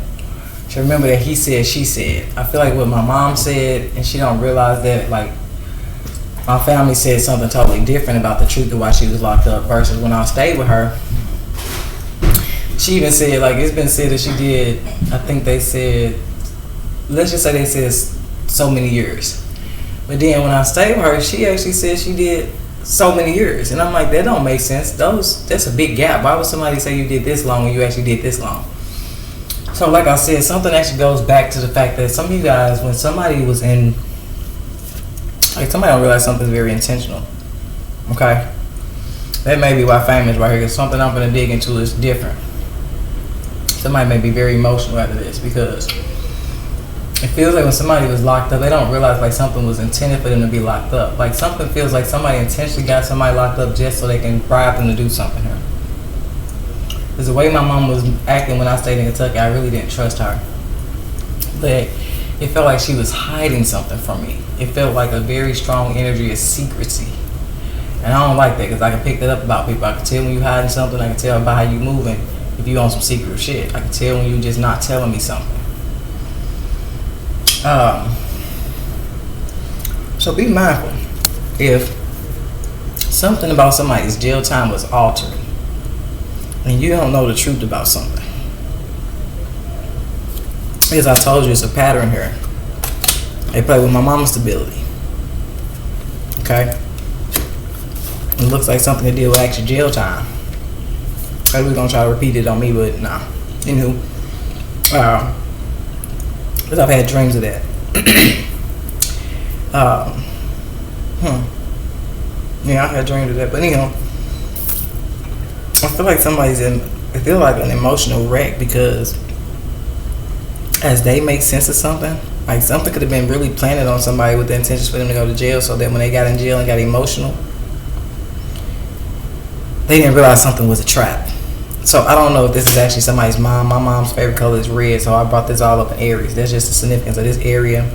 So remember that he said, she said. I feel like what my mom said, and she don't realize that, like, my family said something totally different about the truth of why she was locked up versus when I stayed with her. She even said, like, it's been said that she did, I think they said, let's just say they said so many years. But then when I stayed with her, she actually said she did so many years. And I'm like, that don't make sense. That's a big gap. Why would somebody say you did this long and you actually did this long? So like I said, something actually goes back to the fact that some of you guys, when somebody was in, like, somebody don't realize something's very intentional. Okay? That may be why fame is right here, because something I'm going to dig into is different. Somebody may be very emotional after this, because it feels like when somebody was locked up, they don't realize like something was intended for them to be locked up. Like something feels like somebody intentionally got somebody locked up just so they can bribe them to do something here. Because the way my mom was acting when I stayed in Kentucky, I really didn't trust her. But it felt like she was hiding something from me. It felt like a very strong energy of secrecy. And I don't like that, because I can pick that up about people. I can tell when you hiding something. I can tell by how you moving if you on some secret shit. I can tell when you just not telling me something. So be mindful if something about somebody's jail time was altered and you don't know the truth about something. As I told you, it's a pattern here. They play with my mama's stability. Okay? It looks like something to deal with actual jail time. Maybe we're gonna try to repeat it on me, but nah. Anywho, because I've had dreams of that. Yeah, I've had dreams of that. But anyhow, I feel like I feel like an emotional wreck, because as they make sense of something, like something could have been really planted on somebody with the intentions for them to go to jail, so that when they got in jail and got emotional, they didn't realize something was a trap. So I don't know if this is actually somebody's mom. My mom's favorite color is red, so I brought this all up in Aries. That's just the significance of this area,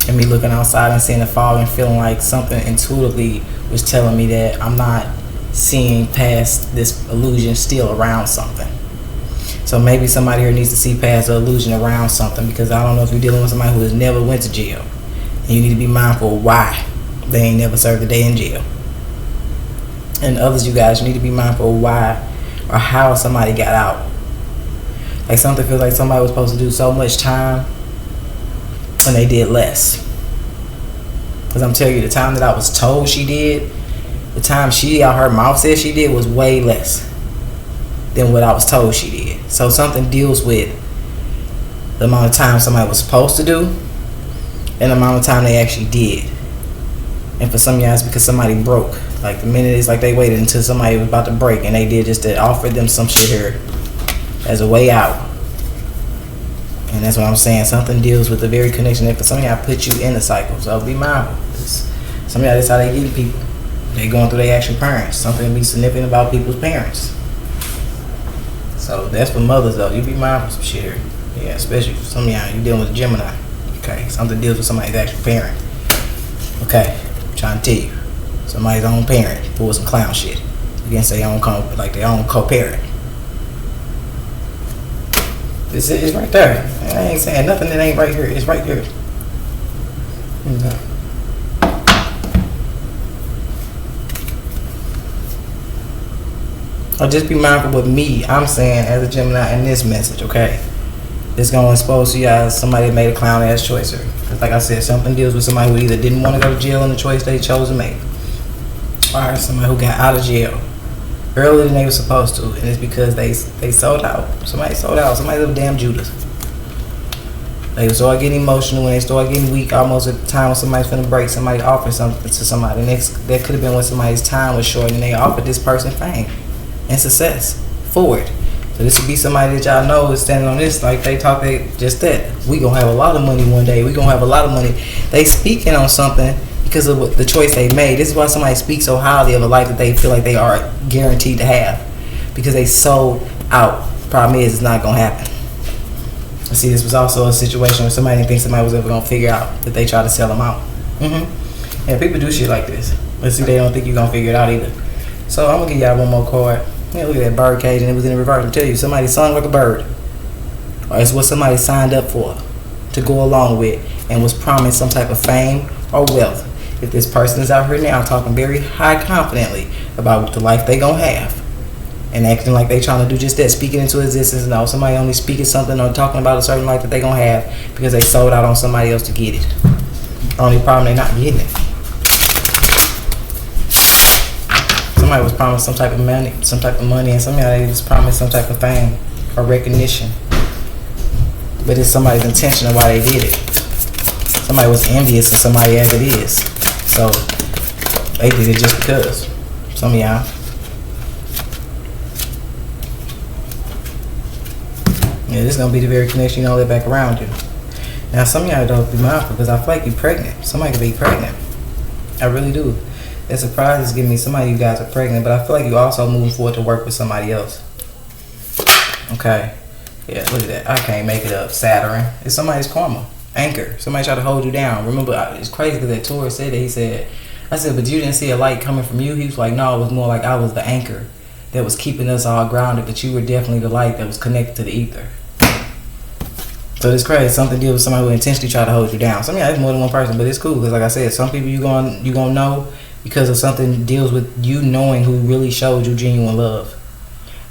and me looking outside and seeing the fog and feeling like something intuitively was telling me that I'm not seeing past this illusion still around something. So maybe somebody here needs to see past the illusion around something, because I don't know if you're dealing with somebody who has never went to jail, and you need to be mindful of why they ain't never served a day in jail. And others, you guys, you need to be mindful of why or how somebody got out. Like something feels like somebody was supposed to do so much time and they did less. Because I'm telling you, the time that I was told she did, the time she out her mouth said she did, was way less than what I was told she did. So something deals with the amount of time somebody was supposed to do and the amount of time they actually did. And for some of y'all, it's because somebody broke. Like the minute it's like they waited until somebody was about to break, and they did just to offer them some shit here as a way out. And that's what I'm saying. Something deals with the very connection that for some of y'all put you in the cycle. So be mindful. Some of y'all, that's how they get people. They going through their actual parents. Something to be significant about people's parents. So that's for mothers though. You be mindful of some shit here. Yeah, especially for some of y'all, you dealing with a Gemini. Okay, something deals with somebody's actual parent. Okay, I'm trying to tell you. Somebody's own parent pull some clown shit against their own their own co-parent. It's right there. I ain't saying nothing that ain't right here. It's right here. Okay. Or just be mindful with me. I'm saying as a Gemini in this message, okay? It's gonna expose to you guys somebody that made a clown ass choice here. Because like I said, something deals with somebody who either didn't want to go to jail in the choice they chose to make, or somebody who got out of jail earlier than they were supposed to, and it's because they sold out. Somebody sold out. Somebody was damn Judas. They start getting emotional when they start getting weak, almost at the time when somebody's finna break. Somebody offered something to somebody, and that could have been when somebody's time was short, and they offered this person fame and success forward. So this would be somebody that y'all know is standing on this, like they talk, just that we gonna have a lot of money one day. We gonna have a lot of money. They speaking on something because of what the choice they made. This is why somebody speaks so highly of a life that they feel like they are guaranteed to have, because they sold out. Problem is, it's not gonna happen. See, this was also a situation where somebody didn't think somebody was ever gonna figure out that they tried to sell them out. Yeah, people do shit like this. But see, they don't think you're gonna figure it out either. So I'm gonna give y'all one more card. Yeah, look at that bird cage, and it was in the reverse. I tell you, somebody sung like a bird. Or it's what somebody signed up for, to go along with, and was promised some type of fame or wealth. If this person is out here now talking very high confidently about the life they gonna have, and acting like they trying to do just that, speaking into existence. No, somebody only speaking something or talking about a certain life that they gonna have because they sold out on somebody else to get it. Only problem, they not getting it. Somebody was promised some type of money, and somebody was promised some type of fame or recognition. But it's somebody's intention of why they did it. Somebody was envious of somebody as it is. So they did it just because. Some of y'all. Yeah, this is going to be the very connection you don't let back around you. Now, some of y'all don't be mindful because I feel like you're pregnant. Somebody could be pregnant. I really do. That surprise is giving me somebody you guys are pregnant, but I feel like you also moving forward to work with somebody else. Okay. Yeah, look at that. I can't make it up. Saturn. It's somebody's karma. Anchor. Somebody tried to hold you down. Remember, it's crazy because that Taurus said that. He said, I said, but you didn't see a light coming from you? He was like, no, it was more like I was the anchor that was keeping us all grounded, but you were definitely the light that was connected to the ether. So it's crazy. Something deals with somebody who intentionally tried to hold you down. Some of y'all, it's more than one person, but it's cool because, like I said, some people you gonna know because of something deals with you knowing who really showed you genuine love,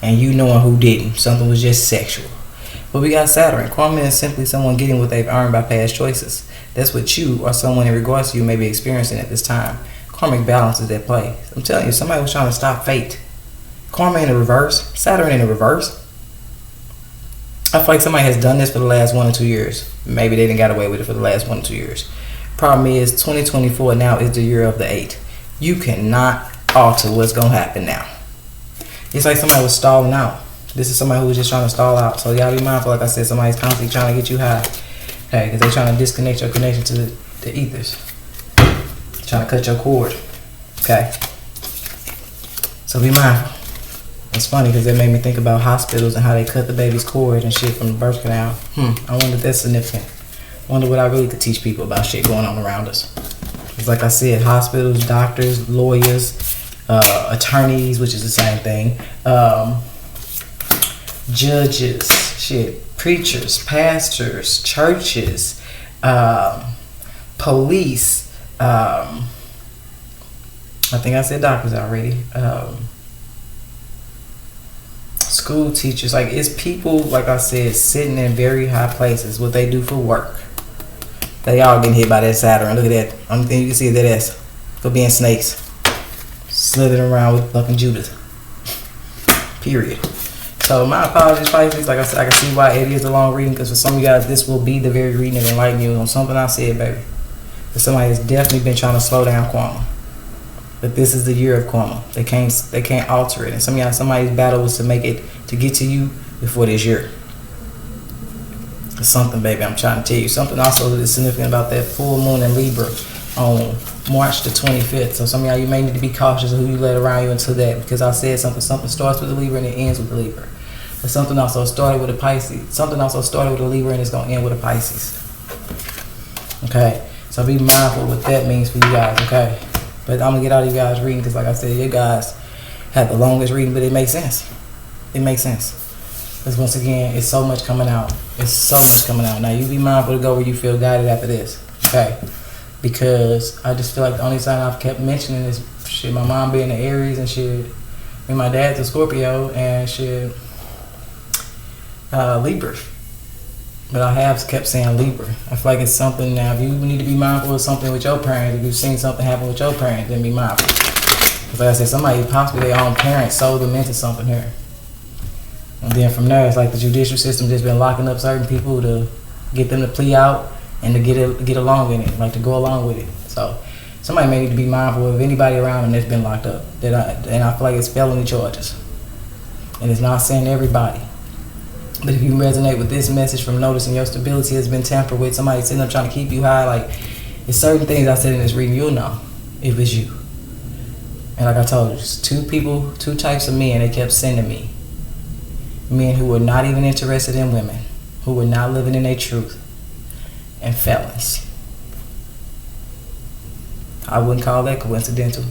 and you knowing who didn't. Something was just sexual. But we got Saturn. Karma is simply someone getting what they've earned by past choices. That's what you or someone in regards to you may be experiencing at this time. Karmic balance is at play. I'm telling you, somebody was trying to stop fate. Karma in the reverse. Saturn in the reverse. I feel like somebody has done this for the last 1 or 2 years. Maybe they didn't get away with it for the last 1 or 2 years. Problem is, 2024 now is the year of the 8. You cannot alter what's going to happen now. It's like somebody was stalling out. This is somebody who was just trying to stall out. So y'all be mindful, like I said, somebody's constantly trying to get you high. Okay, because they're trying to disconnect your connection to the ethers. Trying to cut your cord. Okay. So be mindful. It's funny because it made me think about hospitals and how they cut the baby's cord and shit from the birth canal. I wonder if that's significant. I wonder what I really could teach people about shit going on around us. It's like I said, hospitals, doctors, lawyers, attorneys, which is the same thing, judges, shit, preachers, pastors, churches, police, I think I said doctors already, school teachers. Like, it's people, like I said, sitting in very high places, what they do for work. They all getting hit by that Saturn. Look at that. Only thing you can see is that S for being snakes, slithering around with fucking Judith. Period. So my apologies, Pisces. Like I said, I can see why it is a long reading, because for some of you guys, this will be the very reading that enlighten you on something I said, baby. Because somebody has definitely been trying to slow down karma. But this is the year of karma. They can't alter it. And some of y'all, somebody's battle was to make it, to get to you before this year. Something, baby, I'm trying to tell you. Something also that is significant about that full moon in Libra on March the 25th. So some of y'all, you may need to be cautious of who you let around you until that, because I said something starts with a Libra and it ends with a Libra. But something also started with a Pisces. Something also started with a Libra and it's going to end with a Pisces. Okay? So be mindful what that means for you guys, okay? But I'm going to get out of you guys reading, because like I said, you guys have the longest reading, but it makes sense. It makes sense. Because once again, it's so much coming out. It's so much coming out. Now, you be mindful to go where you feel guided after this, okay? Because I just feel like the only sign I've kept mentioning is shit, my mom being the Aries and shit, and my dad's a Scorpio and shit, Libra. But I have kept saying Libra. I feel like it's something now. If you need to be mindful of something with your parents, if you've seen something happen with your parents, then be mindful. Because like I said, somebody, possibly their own parents, sold them into something here. And then from there, it's like the judicial system just been locking up certain people to get them to plea out and to get along in it, like to go along with it. So somebody may need to be mindful of anybody around them that's been locked up. And I feel like it's felony charges. And it's not saying everybody. But if you resonate with this message from noticing your stability has been tampered with, somebody sitting up trying to keep you high, like, it's certain things I said in this reading, you'll know if it's you. And like I told you, it's two types of men they kept sending me. Men who were not even interested in women. who were not living in their truth, and felons. I wouldn't call that coincidental.